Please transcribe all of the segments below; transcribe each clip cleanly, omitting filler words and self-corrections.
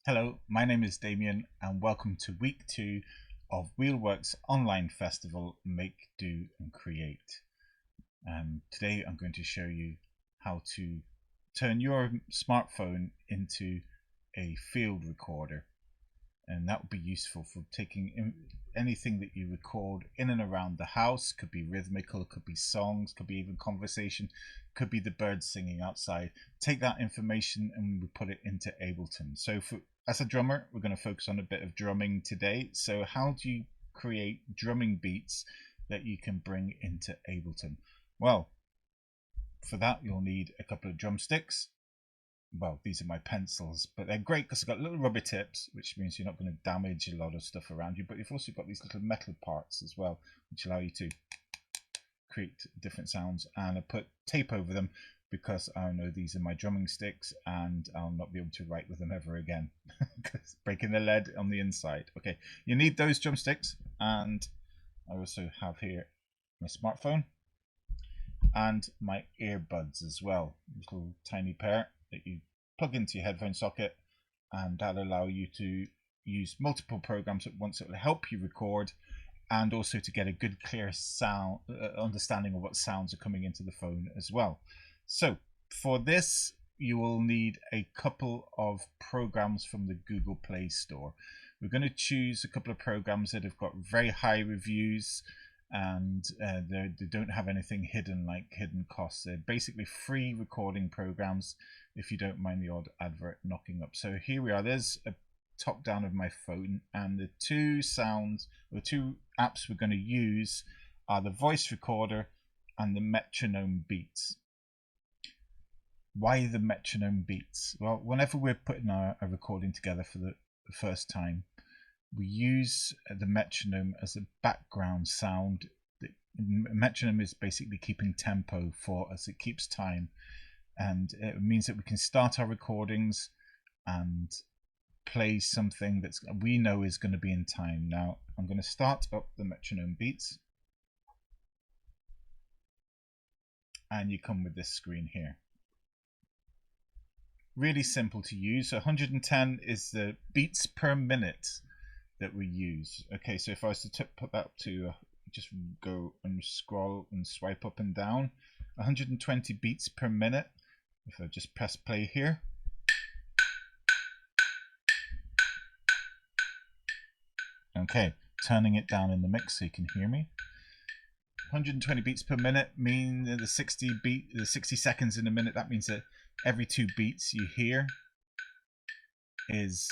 Hello, my name is Damian and welcome to week 2 of Wheelworks online festival Make, Do and Create. Today I'm going to show you how to turn your smartphone into a field recorder, and that would be useful for taking anything that you record in and around the house. Could be rhythmical, could be songs, could be even conversation, could be the birds singing outside. Take that information and we put it into Ableton. So as a drummer, we're going to focus on a bit of drumming today. So how do you create drumming beats that you can bring into Ableton? Well, for that you'll need a couple of drumsticks. Well, these are my pencils, but they're great because they've got little rubber tips, which means you're not going to damage a lot of stuff around you, but you've also got these little metal parts as well, which allow you to create different sounds. And I put tape over them because I know these are my drumming sticks and I'll not be able to write with them ever again because breaking the lead on the inside. Okay, you need those drumsticks, and I also have here my smartphone and my earbuds as well, little tiny pair that you plug into your headphone socket, and that'll allow you to use multiple programs at once. It will help you record and also to get a good clear sound understanding of what sounds are coming into the phone as well. So for this you will need a couple of programs from the Google Play Store. We're going to choose a couple of programs that have got very high reviews, and they don't have anything hidden like hidden costs. They're basically free recording programs, if you don't mind the odd advert knocking up. So here we are. There's a top down of my phone, and the two apps we're going to use are the voice recorder and the metronome beats. Why the metronome beats? Well, whenever we're putting a recording together for the first time, we use the metronome as a background sound. The metronome is basically keeping tempo for us. It keeps time, and it means that we can start our recordings and play something that we know is going to be in time. Now I'm going to start up the metronome beats, and you come with this screen here. Really simple to use. So 110 is the beats per minute that we use. Okay, so if I was to put that up to just go and scroll and swipe up and down, 120 beats per minute. If I just press play here, okay, turning it down in the mix so you can hear me. 120 beats per minute mean the 60 seconds in a minute. That means that every 2 beats you hear is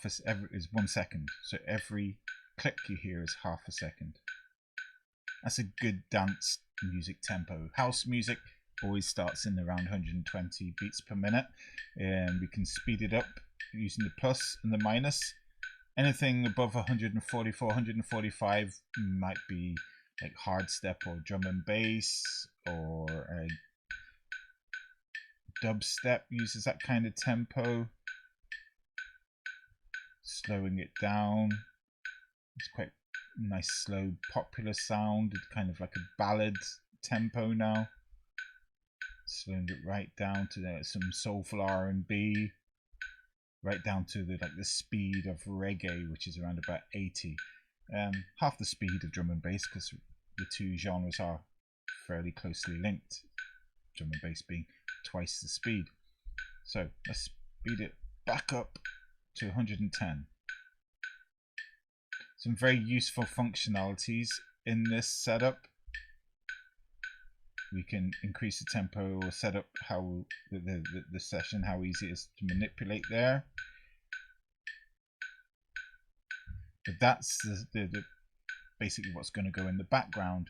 is 1 second. So every click you hear is half a second. That's a good dance music tempo. House music always starts in around 120 beats per minute, and we can speed it up using the plus and the minus. Anything above 144, 145 might be like hard step or drum and bass, or dubstep uses that kind of tempo. Slowing it down, it's quite nice, slow, popular sound. It's kind of like a ballad tempo now. Slowing it right down to some soulful R&B, right down to the speed of reggae, which is around about 80. Half the speed of drum and bass, because the two genres are fairly closely linked. Drum and bass being twice the speed. So let's speed it back up to 110. Some very useful functionalities in this setup. We can increase the tempo or set up how the session, how easy it is to manipulate there. But that's the basically what's going to go in the background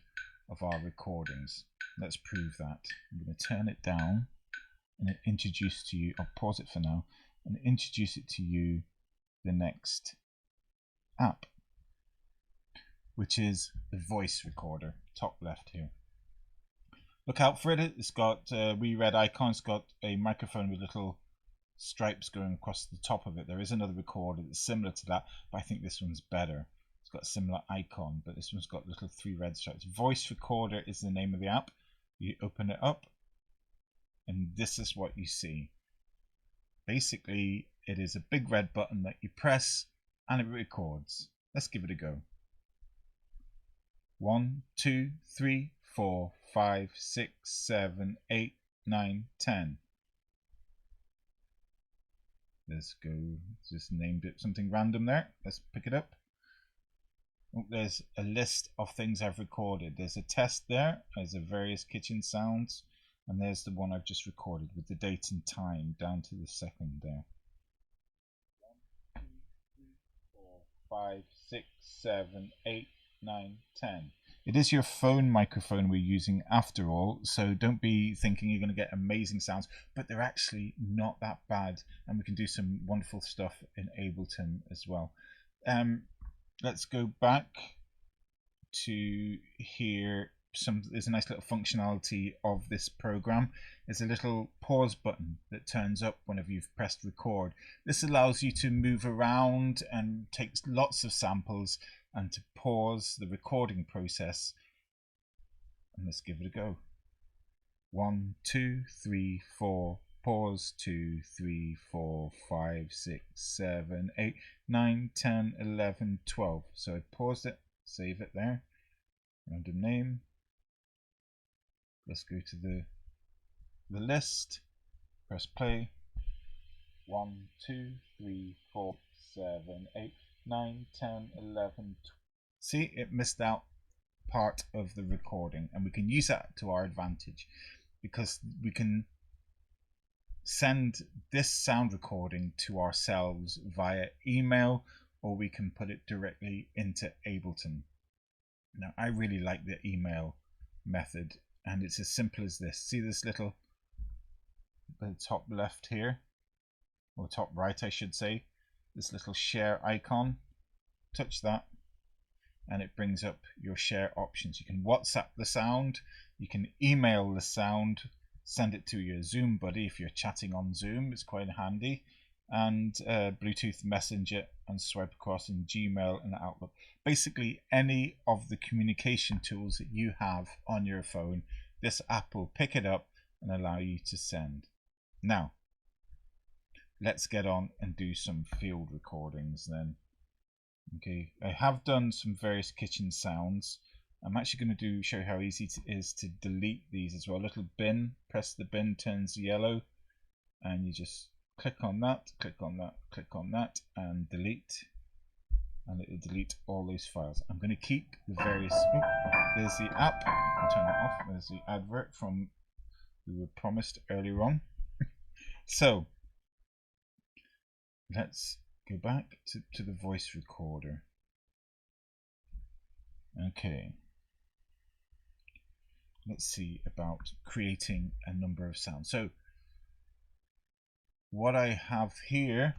of our recordings. Let's prove that. I'm going to turn it down and introduce to you, I'll pause it for now, and introduce it to you the next app, which is the voice recorder, top left here. Look out for it. It's got a wee red icon. It's got a microphone with little stripes going across the top of it. There is another recorder that's similar to that, but I think this one's better. It's got a similar icon, but this one's got little 3 red stripes. Voice recorder is the name of the app. You open it up, and this is what you see. Basically, it is a big red button that you press and it records. Let's give it a go. 1, 2, 3, 4, 5, 6, 7, 8, 9, 10. Let's go. Just named it something random there. Let's pick it up. Oh, there's a list of things I've recorded. There's a test there. There's a various kitchen sounds. And there's the one I've just recorded with the date and time down to the second there. 1, 2, 3, 4, 5, 6, 7, 8, 9, 10. It is your phone microphone we're using after all, so don't be thinking you're going to get amazing sounds, but they're actually not that bad, and we can do some wonderful stuff in Ableton as well. Let's go back to here. There's a nice little functionality of this program. There's a little pause button that turns up whenever you've pressed record. This allows you to move around and takes lots of samples and to pause the recording process. And let's give it a go. 1, 2, 3, 4, pause, 2, 3, 4, 5, 6, 7, 8, 9, 10, 11, 12. So I paused it, save it there, random name. Let's go to the list, press play. 1, 2, 3, 4, 7, 8, 9, 10, 11, 12. See, it missed out part of the recording, and we can use that to our advantage because we can send this sound recording to ourselves via email, or we can put it directly into Ableton. Now, I really like the email method, and it's as simple as this. See this little, the top left here, or top right I should say, this little share icon. Touch that and it brings up your share options. You can WhatsApp the sound, you can email the sound, send it to your Zoom buddy if you're chatting on Zoom, it's quite handy, and Bluetooth Messenger, and swipe across in Gmail and Outlook. Basically any of the communication tools that you have on your phone, this app will pick it up and allow you to send. Now let's get on and do some field recordings then. Okay, I have done some various kitchen sounds. I'm actually going to show you how easy it is to delete these as well. A little bin, press the bin, turns yellow, and you just click on that, click on that, click on that, and delete, and it will delete all those files. I'm going to keep the various, oh, there's the app, I'll turn that off, there's the advert from we were promised earlier on. So let's go back to the voice recorder. Okay, let's see about creating a number of sounds. So what I have here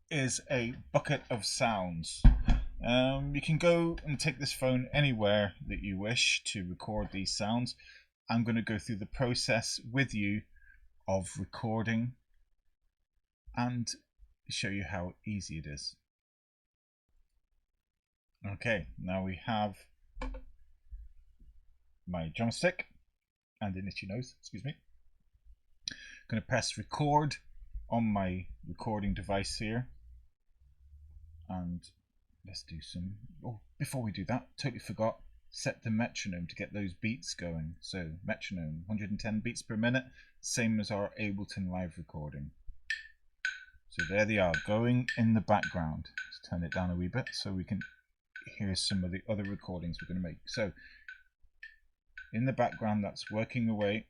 is a bucket of sounds. You can go and take this phone anywhere that you wish to record these sounds. I'm going to go through the process with you of recording and show you how easy it is. Okay, now we have my drumstick and an itchy nose, excuse me. I'm going to press record on my recording device here, and let's do some, oh, before we do that, totally forgot, set the metronome to get those beats going. So metronome, 110 beats per minute, same as our Ableton live recording. So there they are, going in the background. Let's turn it down a wee bit so we can hear some of the other recordings we're going to make. So in the background, that's working away.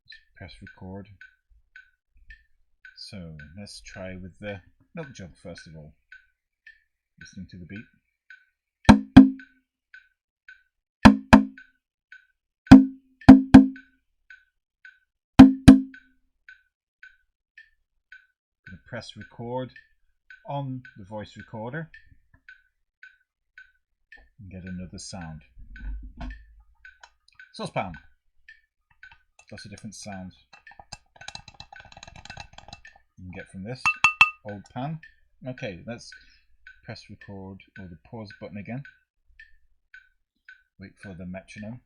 Let's press record. So let's try with the milk jug first of all. Listening to the beat. Press record on the voice recorder and get another sound. Saucepan. Lots of different sounds you can get from this. Old pan. Okay, let's press record or the pause button again. Wait for the metronome.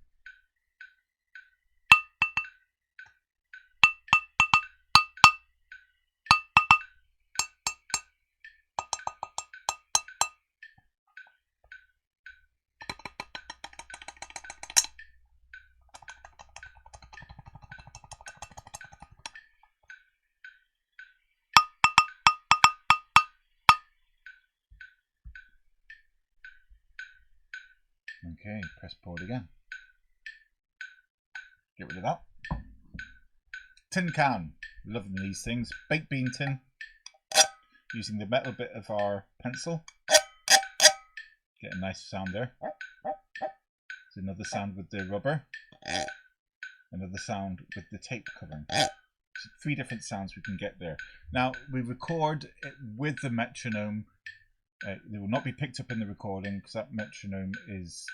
Okay, press pause again. Get rid of that. Tin can. Loving these things. Baked bean tin. Using the metal bit of our pencil. Get a nice sound there. There's another sound with the rubber. Another sound with the tape covering. So 3 different sounds we can get there. Now we record it with the metronome. It will not be picked up in the recording because that metronome is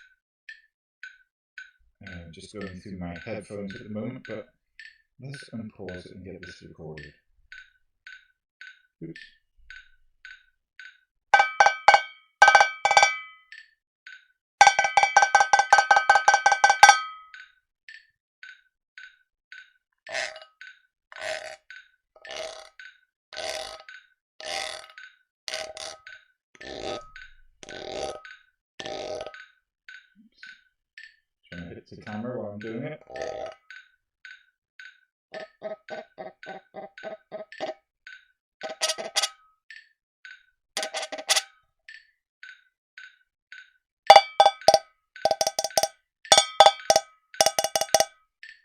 just going through my headphones at the moment, but let's unpause it and get this recorded. Oops. Trying to hit the camera while I'm doing it.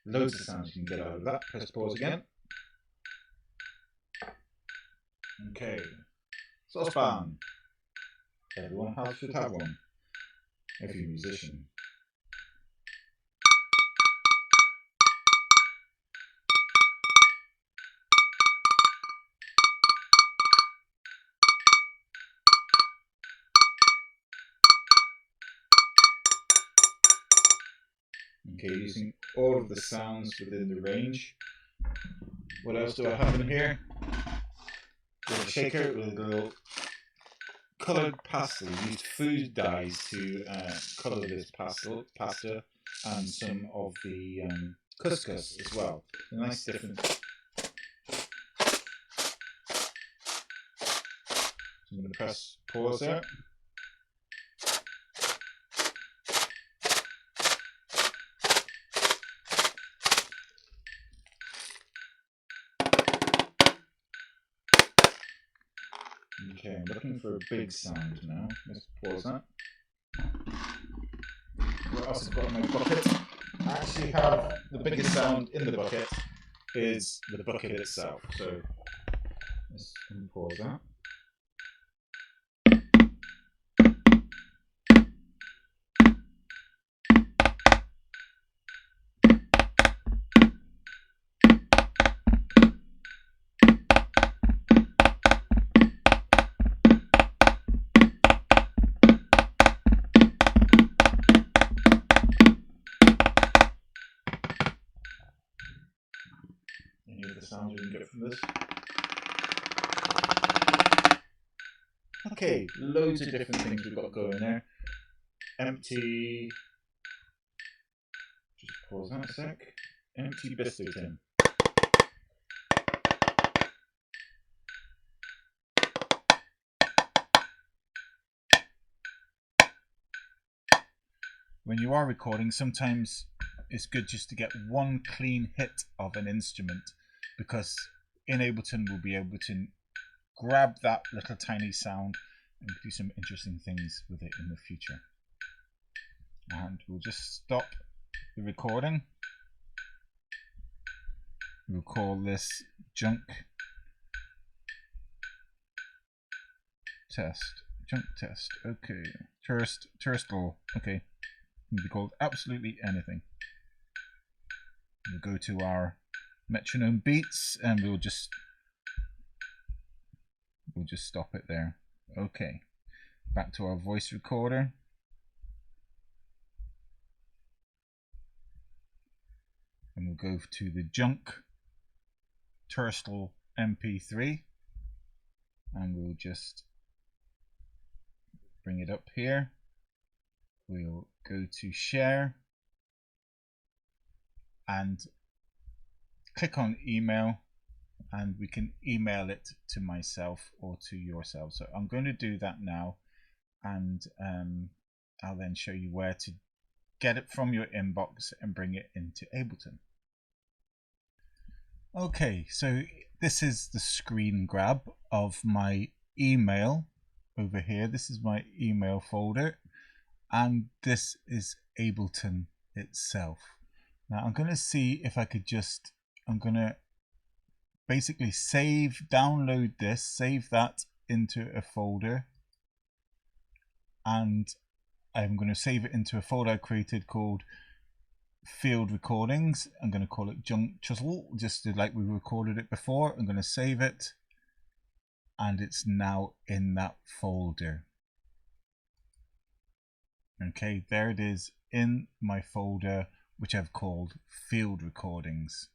Loads of sounds you can get out of that. Press pause again. Okay. Saucepan. Everyone should have one. Every musician. Okay, using all of the sounds within the range. What else do I have in here? A little shaker with a little coloured pastel. Used food dyes to colour this pasta and some of the couscous as well. A nice difference. So I'm going to press pause there. Okay, I'm looking for a big sound now. Let's pause that. What else have I got in my bucket? I actually have the biggest sound in the bucket is the bucket itself. So let's unpause that. Any of the sounds we can get from this? Okay, loads of different things we've got going there. Empty. Just pause that a sec. Empty biscuit tin. When you are recording, sometimes it's good just to get one clean hit of an instrument, because in Ableton we'll be able to grab that little tiny sound and do some interesting things with it in the future. And we'll just stop the recording. We'll call this junk test. Junk test. Okay. Turstal. Okay. Can be called absolutely anything. We'll go to our metronome beats and we'll just stop it there. Okay. Back to our voice recorder. And we'll go to the junk Turstal MP3 and we'll just bring it up here. We'll go to share and click on email, and we can email it to myself or to yourself. So I'm going to do that now, and I'll then show you where to get it from your inbox and bring it into Ableton. Okay, so this is the screen grab of my email over here. This is my email folder, and this is Ableton itself. Now I'm going to see if I could just, I'm going to basically download this, save that into a folder, and I'm going to save it into a folder I created called Field Recordings. I'm going to call it Junk Chisel, just like we recorded it before. I'm going to save it, and it's now in that folder. Okay, there it is in my folder, which I've called Field Recordings.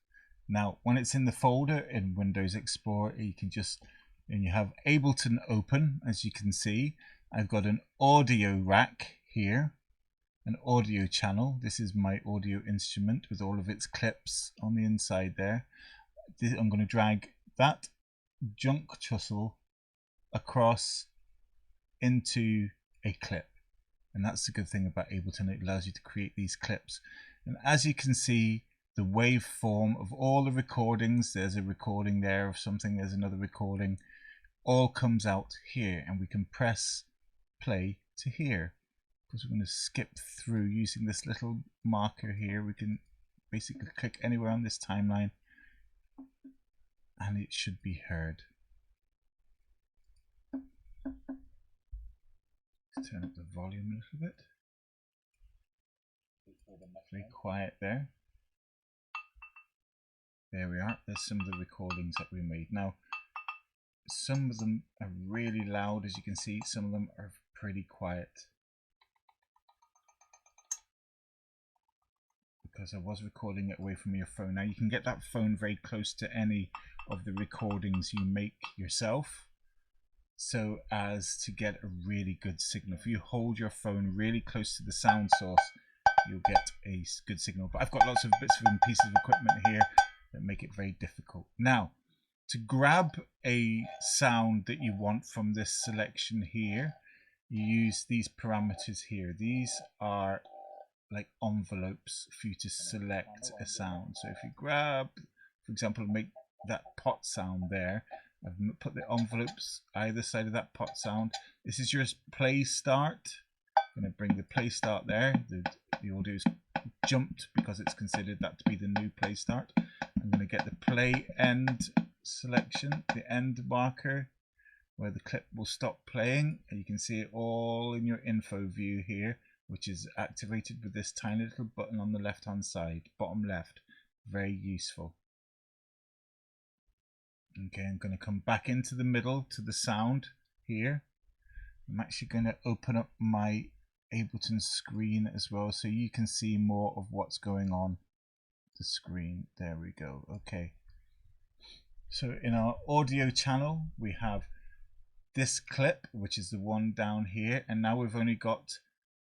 Now, when it's in the folder in Windows Explorer, you can just, and you have Ableton open, as you can see. I've got an audio rack here, an audio channel. This is my audio instrument with all of its clips on the inside there. I'm going to drag that junk chisel across into a clip. And that's the good thing about Ableton, it allows you to create these clips. And as you can see, the waveform of all the recordings, there's a recording there of something, there's another recording, all comes out here, and we can press play to here. Because we're going to skip through using this little marker here. We can basically click anywhere on this timeline and it should be heard. Let's turn up the volume a little bit. Very quiet there. There we are. There's some of the recordings that we made. Now, some of them are really loud, as you can see. Some of them are pretty quiet, because I was recording it away from your phone. Now you can get that phone very close to any of the recordings you make yourself, so as to get a really good signal. If you hold your phone really close to the sound source, you'll get a good signal. But I've got lots of bits and pieces of equipment here that make it very difficult. Now, to grab a sound that you want from this selection here, you use these parameters here. These are like envelopes for you to select a sound. So if you grab, for example, make that pot sound there, I've put the envelopes either side of that pot sound. This is your play start. I'm going to bring the play start there. The audio is jumped because it's considered that to be the new play start. I'm going to get the play end selection, the end marker, where the clip will stop playing. And you can see it all in your info view here, which is activated with this tiny little button on the left hand side, bottom left. Very useful. Okay, I'm going to come back into the middle to the sound here. I'm actually going to open up my Ableton screen as well, so you can see more of what's going on the screen. There we go. Okay, so in our audio channel we have this clip, which is the one down here, and now we've only got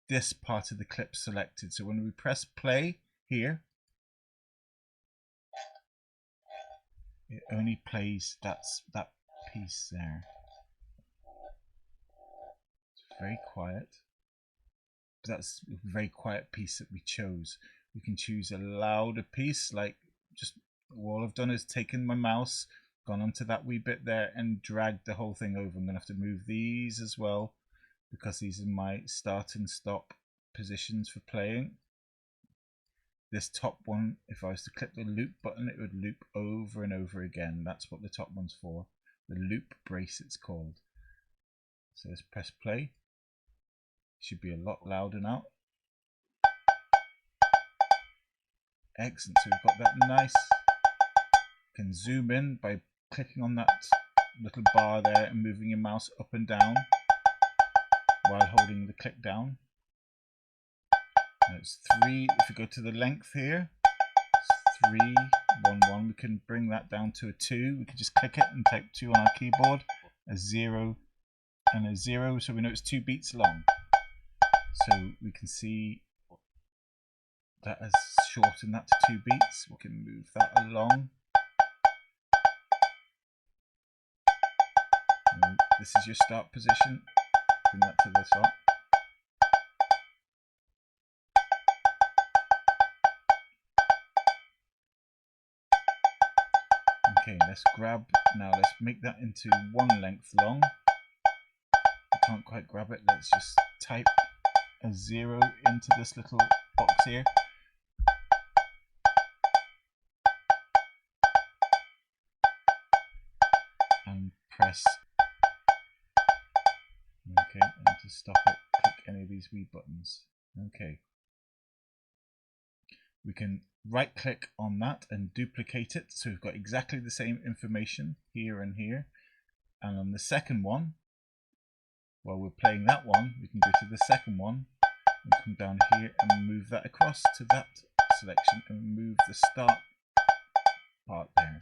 this part of the clip selected. So when we press play here, it only plays that piece there. It's very quiet. That's a very quiet piece that we chose. We can choose a louder piece, like just all I've done is taken my mouse, gone onto that wee bit there and dragged the whole thing over. I'm going to have to move these as well, because these are my start and stop positions for playing. This top one, if I was to click the loop button, it would loop over and over again. That's what the top one's for. The loop brace, it's called. So let's press play. Should be a lot louder now. Excellent. So we've got that nice. You can zoom in by clicking on that little bar there and moving your mouse up and down while holding the click down. And it's 3. If you go to the length here, it's 3, 1, 1. We can bring that down to a 2. We can just click it and type 2 on our keyboard. A 0, and a 0, so we know it's 2 beats long. So we can see that has shortened that to 2 beats. We can move that along. And this is your start position. Bring that to the top. Okay, let's make that into 1 length long. I can't quite grab it. Let's just type a 0 into this little box here. And press. Okay, and to stop it, click any of these wee buttons. Okay. We can right click on that and duplicate it, so we've got exactly the same information here and here. And on the second one, while we're playing that one, we can go to the second one and come down here and move that across to that selection and move the start part there.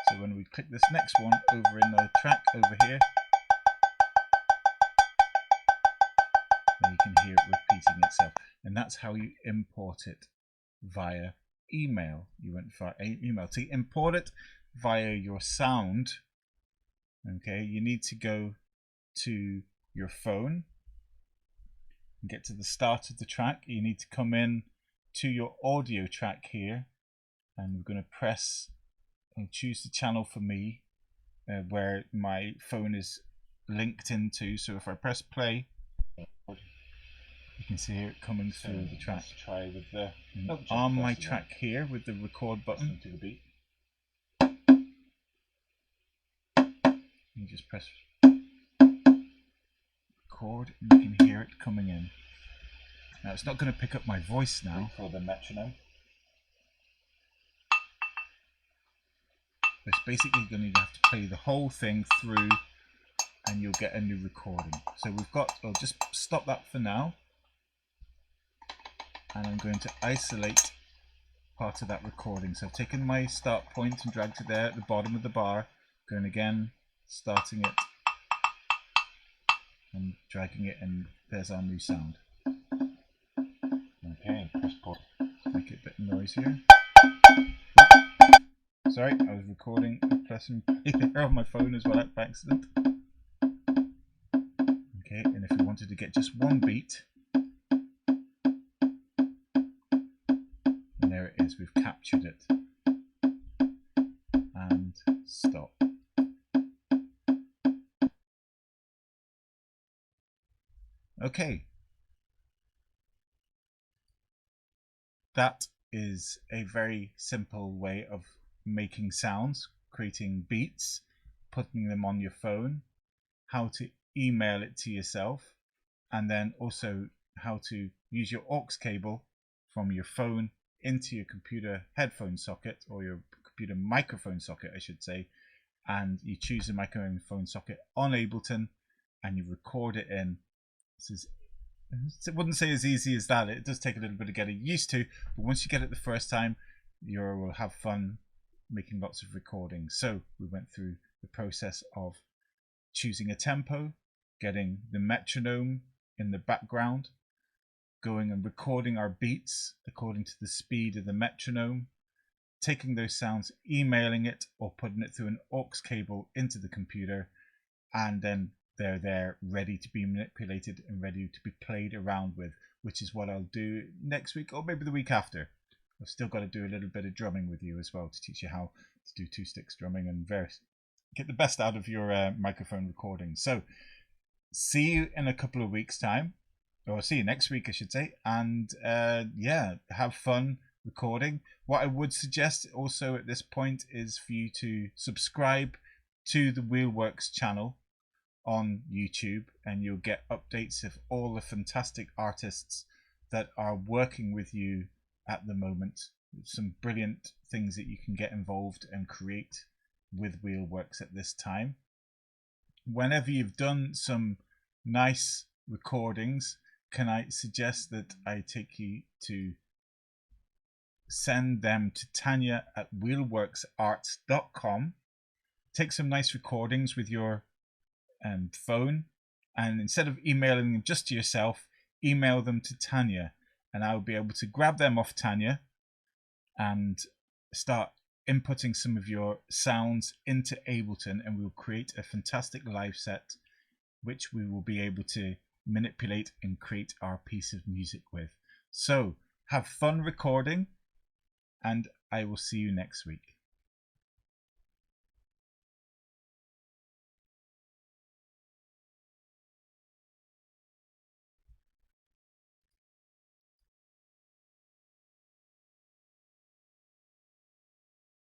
So when we click this next one over in the track over here, then you can hear it repeating itself. And that's how you import it via email. You went via email. To import it via your sound, okay, you need to go to your phone and get to the start of the track. You need to come in to your audio track here, and we're going to press and choose the channel for me where my phone is linked into. So if I press play, you can see it coming through the track. Let's try with the on my track here with the record button to the beat. You just press record and you can hear it coming in. Now it's not going to pick up my voice now for the metronome. It's basically going to have to play the whole thing through and you'll get a new recording. So we've got, I'll just stop that for now. And I'm going to isolate part of that recording. So I've taken my start point and dragged it there at the bottom of the bar, going again, starting it and dragging it, and there's our new sound. Okay, press pause. Make it a bit noisier. Sorry, I was recording and pressing play there on my phone as well by accident. Okay, and if we wanted to get just 1 beat, and there it is, we've captured it. And stop. Okay. That is a very simple way of making sounds, creating beats, putting them on your phone, how to email it to yourself, and then also how to use your aux cable from your phone into your computer headphone socket, or your computer microphone socket I should say, and you choose the microphone socket on Ableton and you record it in. This is, I wouldn't say as easy as that. It does take a little bit of getting used to, but once you get it the first time, you will have fun making lots of recordings. So we went through the process of choosing a tempo, getting the metronome in the background, going and recording our beats according to the speed of the metronome, taking those sounds, emailing it or putting it through an aux cable into the computer, and then they're there ready to be manipulated and ready to be played around with, which is what I'll do next week or maybe the week after. I've still got to do a little bit of drumming with you as well to teach you how to do 2-sticks drumming and get the best out of your microphone recording. So see you in a couple of weeks time, or see you next week I should say, and yeah, have fun recording. What I would suggest also at this point is for you to subscribe to the Wheelworks channel on YouTube, and you'll get updates of all the fantastic artists that are working with you at the moment. Some brilliant things that you can get involved and create with Wheelworks at this time. Whenever you've done some nice recordings, can I suggest that I take you to send them to Tanya@wheelworksarts.com. Take some nice recordings with your phone, and instead of emailing them just to yourself, email them to Tanya, and I will be able to grab them off Tanya and start inputting some of your sounds into Ableton, and we'll create a fantastic live set which we will be able to manipulate and create our piece of music with. So have fun recording, and I will see you next week.